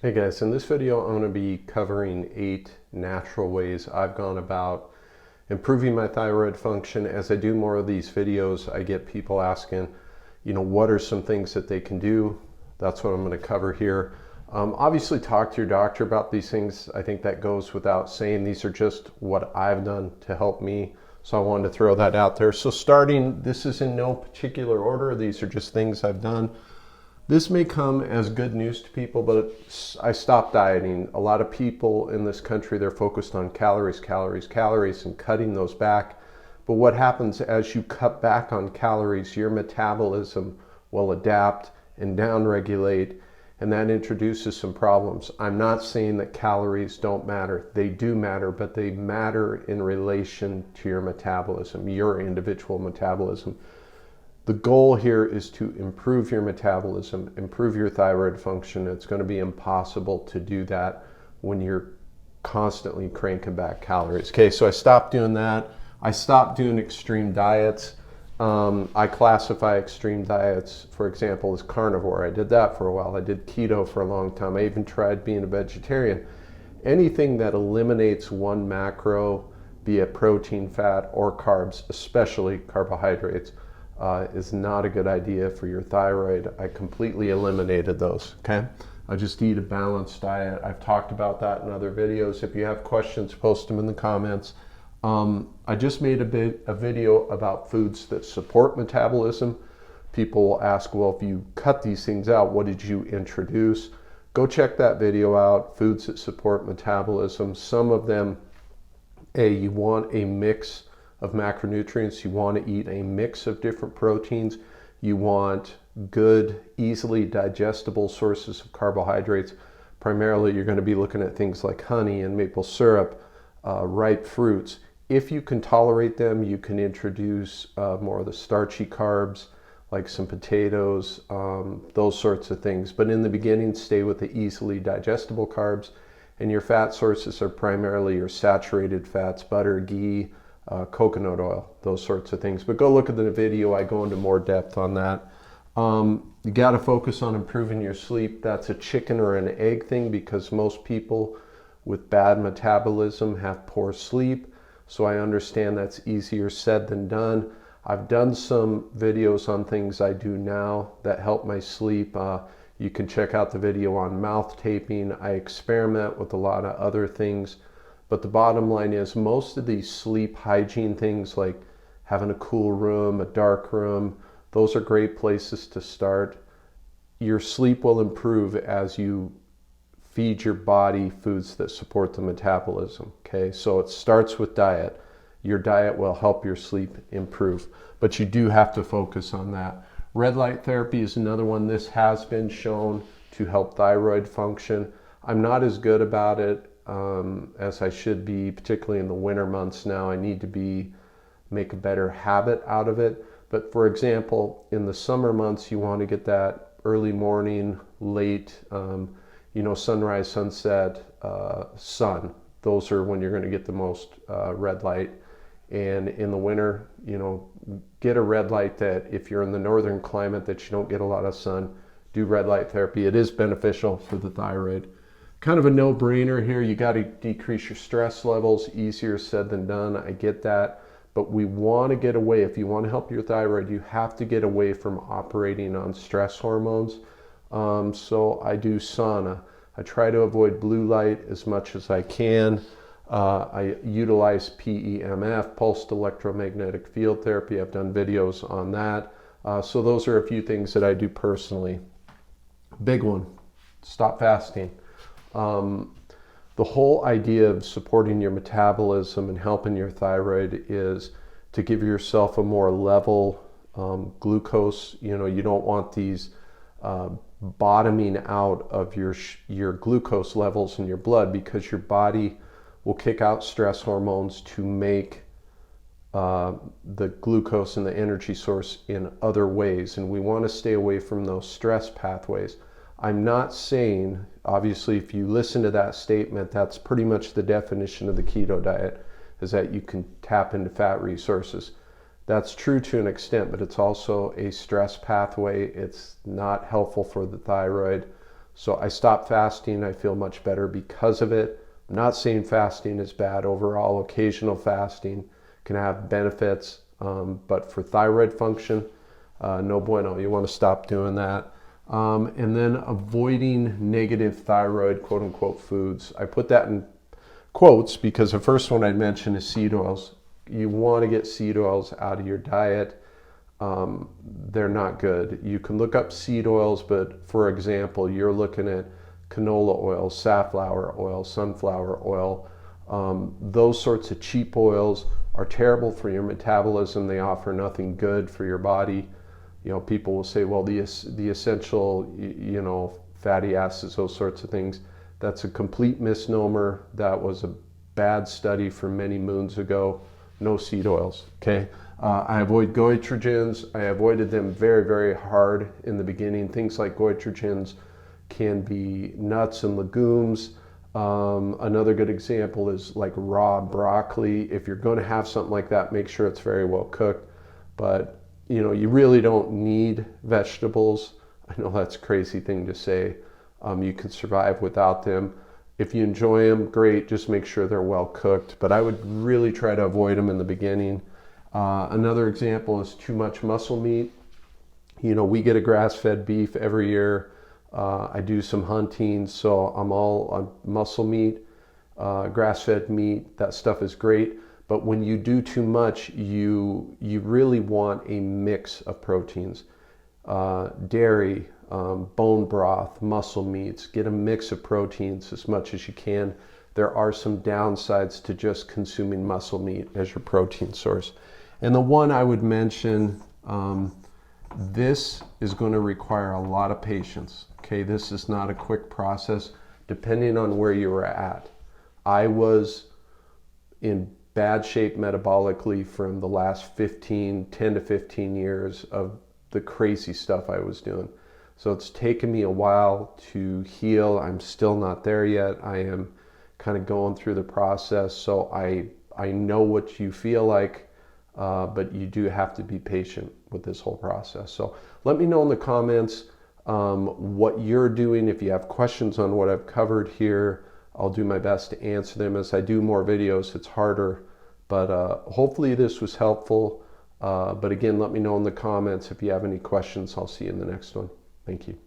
Hey guys, in this video I'm going to be covering 8 natural ways I've gone about improving my thyroid function. As I do more of these videos, I get people asking, what are some things that they can do? That's what I'm going to cover here. Obviously talk to your doctor about these things. I think that goes without saying. These are just what I've done to help me. So I wanted to throw that out there. So starting, this is in no particular order. These are just things I've done. This may come as good news to people, but I stopped dieting. A lot of people in this country, they're focused on calories, calories, calories, and cutting those back. But what happens as you cut back on calories, your metabolism will adapt and downregulate, and that introduces some problems. I'm not saying that calories don't matter. They do matter, but they matter in relation to your metabolism, your individual metabolism. The goal here is to improve your metabolism, improve your thyroid function. It's going to be impossible to do that when you're constantly cranking back calories. Okay, so I stopped doing that. I stopped doing extreme diets. I classify extreme diets, for example, as carnivore. I did that for a while. I did keto for a long time. I even tried being a vegetarian. Anything that eliminates one macro, be it protein, fat, or carbs, especially carbohydrates, is not a good idea for your thyroid. I completely eliminated those, okay? I just eat a balanced diet. I've talked about that in other videos. If you have questions, post them in the comments. I just made a video about foods that support metabolism. People will ask, well, if you cut these things out, what did you introduce? Go check that video out, foods that support metabolism. Some of them, you want a mix of macronutrients. You want to eat a mix of different proteins. You want good, easily digestible sources of carbohydrates. Primarily, you're going to be looking at things like honey and maple syrup, ripe fruits. If you can tolerate them, you can introduce more of the starchy carbs, like some potatoes, those sorts of things. But in the beginning, stay with the easily digestible carbs. And your fat sources are primarily your saturated fats, butter, ghee, coconut oil, those sorts of things. But go look at the video. I go into more depth on that. You got to focus on improving your sleep. That's a chicken or an egg thing, because most people with bad metabolism have poor sleep. So I understand that's easier said than done. I've done some videos on things I do now that help my sleep. You can check out the video on mouth taping. I experiment with a lot of other things. But the bottom line is, most of these sleep hygiene things, like having a cool room, a dark room, those are great places to start. Your sleep will improve as you feed your body foods that support the metabolism. Okay, so it starts with diet. Your diet will help your sleep improve, but you do have to focus on that. Red light therapy is another one. This has been shown to help thyroid function. I'm not as good about it as I should be, particularly in the winter months now. I need to make a better habit out of it. But for example, in the summer months, you want to get that early morning, late, sunrise, sunset, sun. Those are when you're going to get the most red light. And in the winter, get a red light that, if you're in the northern climate that you don't get a lot of sun, do red light therapy. It is beneficial for the thyroid. Kind of a no-brainer here. You got to decrease your stress levels. Easier said than done. I get that. But we want to get away. If you want to help your thyroid, you have to get away from operating on stress hormones. So I do sauna. I try to avoid blue light as much as I can. I utilize PEMF, pulsed electromagnetic field therapy. I've done videos on that. So those are a few things that I do personally. Big one, stop fasting. The whole idea of supporting your metabolism and helping your thyroid is to give yourself a more level glucose. You don't want these bottoming out of your glucose levels in your blood, because your body will kick out stress hormones to make the glucose and the energy source in other ways. And we want to stay away from those stress pathways. I'm not saying, obviously, if you listen to that statement, that's pretty much the definition of the keto diet, is that you can tap into fat resources. That's true to an extent, but it's also a stress pathway. It's not helpful for the thyroid. So I stopped fasting. I feel much better because of it. I'm not saying fasting is bad overall. Occasional fasting can have benefits, but for thyroid function, no bueno. You want to stop doing that. And then avoiding negative thyroid, quote unquote, foods. I put that in quotes because the first one I mentioned is seed oils. You want to get seed oils out of your diet. They're not good. You can look up seed oils, but for example, you're looking at canola oil, safflower oil, sunflower oil. Those sorts of cheap oils are terrible for your metabolism. They offer nothing good for your body. You know, people will say, well, the essential, you know, fatty acids, those sorts of things. That's a complete misnomer. That was a bad study from many moons ago. No seed oils, okay? I avoid goitrogens. I avoided them very, very hard in the beginning. Things like goitrogens can be nuts and legumes. Another good example is like raw broccoli. If you're going to have something like that, make sure it's very well cooked. But you know, you really don't need vegetables. I know that's a crazy thing to say. You can survive without them. If you enjoy them, great. Just make sure they're well cooked. But I would really try to avoid them in the beginning. Another example is too much muscle meat. You know, we get a grass-fed beef every year. I do some hunting, so I'm all on muscle meat, grass-fed meat. That stuff is great. But when you do too much, you really want a mix of proteins. Dairy, bone broth, muscle meats. Get a mix of proteins as much as you can. There are some downsides to just consuming muscle meat as your protein source. And the one I would mention, this is going to require a lot of patience. Okay, this is not a quick process depending on where you were at. I was in bad shape metabolically from the last 10 to 15 years of the crazy stuff I was doing. So it's taken me a while to heal. I'm still not there yet. I am kind of going through the process. So I know what you feel like, but you do have to be patient with this whole process. So let me know in the comments what you're doing. If you have questions on what I've covered here, I'll do my best to answer them. As I do more videos, it's harder, but hopefully this was helpful. But again, let me know in the comments if you have any questions. I'll see you in the next one. Thank you.